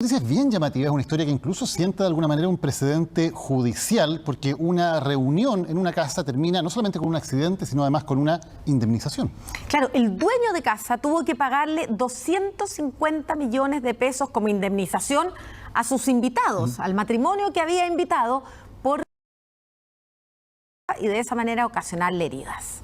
Noticia es bien llamativa, es una historia que incluso sienta de alguna manera un precedente judicial, porque una reunión en una casa termina no solamente con un accidente, sino además con una indemnización. Claro, el dueño de casa tuvo que pagarle 250 millones de pesos como indemnización a sus invitados, al matrimonio que había invitado, y de esa manera ocasionarle heridas.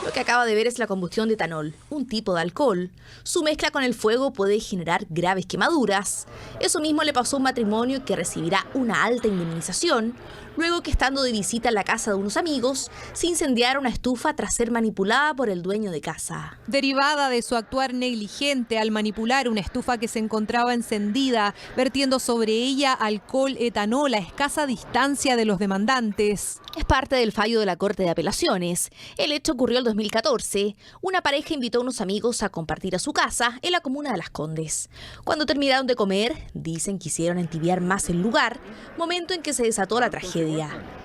Lo que acaba de ver es la combustión de etanol, un tipo de alcohol. Su mezcla con el fuego puede generar graves quemaduras. Eso mismo le pasó a un matrimonio que recibirá una alta indemnización, luego que estando de visita en la casa de unos amigos, se incendiara una estufa tras ser manipulada por el dueño de casa. Derivada de su actuar negligente al manipular una estufa que se encontraba encendida, vertiendo sobre ella alcohol etanol a escasa distancia de los demandantes. Es parte del fallo de la Corte de Apelaciones. El hecho ocurrió el 2014. Una pareja invitó a unos amigos a compartir a su casa en la comuna de Las Condes. Cuando terminaron de comer, dicen que quisieron entibiar más el lugar, momento en que se desató la tragedia.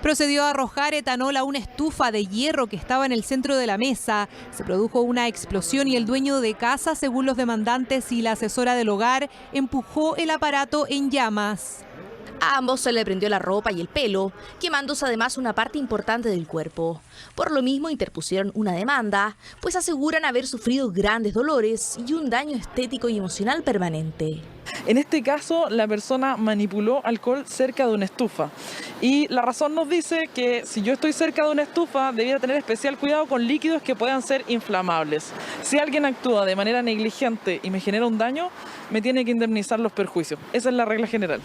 Procedió a arrojar etanol a una estufa de hierro que estaba en el centro de la mesa. Se produjo una explosión y el dueño de casa, según los demandantes y la asesora del hogar, empujó el aparato en llamas. A ambos se le prendió la ropa y el pelo, quemándose además una parte importante del cuerpo. Por lo mismo interpusieron una demanda, pues aseguran haber sufrido grandes dolores y un daño estético y emocional permanente. En este caso, la persona manipuló alcohol cerca de una estufa. Y la razón nos dice que si yo estoy cerca de una estufa, debiera tener especial cuidado con líquidos que puedan ser inflamables. Si alguien actúa de manera negligente y me genera un daño, me tiene que indemnizar los perjuicios. Esa es la regla general.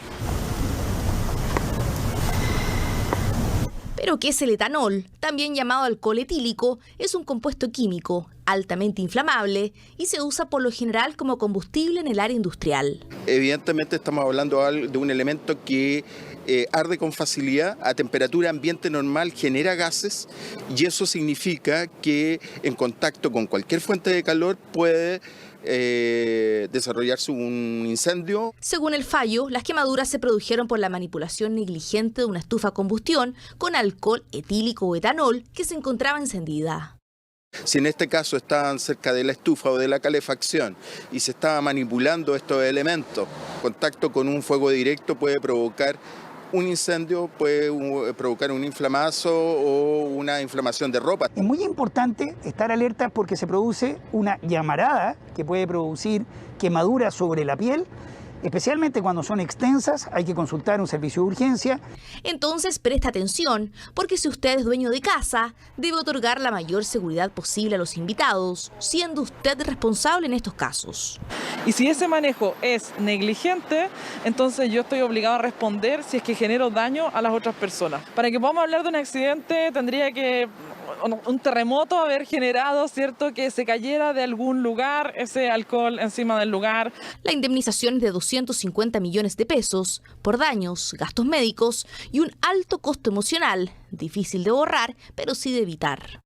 Pero ¿qué es el etanol? También llamado alcohol etílico, es un compuesto químico altamente inflamable y se usa por lo general como combustible en el área industrial. Evidentemente estamos hablando de un elemento que arde con facilidad, a temperatura ambiente normal genera gases y eso significa que en contacto con cualquier fuente de calor puede desarrollarse un incendio. Según el fallo, las quemaduras se produjeron por la manipulación negligente de una estufa a combustión con alcohol etílico o etanol que se encontraba encendida. Si en este caso estaban cerca de la estufa o de la calefacción y se estaba manipulando estos elementos, contacto con un fuego directo puede provocar un incendio, puede provocar un inflamazo o una inflamación de ropa. Es muy importante estar alerta porque se produce una llamarada que puede producir quemaduras sobre la piel. Especialmente cuando son extensas, hay que consultar un servicio de urgencia. Entonces presta atención, porque si usted es dueño de casa, debe otorgar la mayor seguridad posible a los invitados, siendo usted responsable en estos casos. Y si ese manejo es negligente, entonces yo estoy obligado a responder si es que genero daño a las otras personas. Para que podamos hablar de un accidente, tendría que un terremoto haber generado, ¿cierto?, que se cayera de algún lugar ese alcohol encima del lugar. La indemnización es de 250 millones de pesos por daños, gastos médicos y un alto costo emocional, difícil de borrar, pero sí de evitar.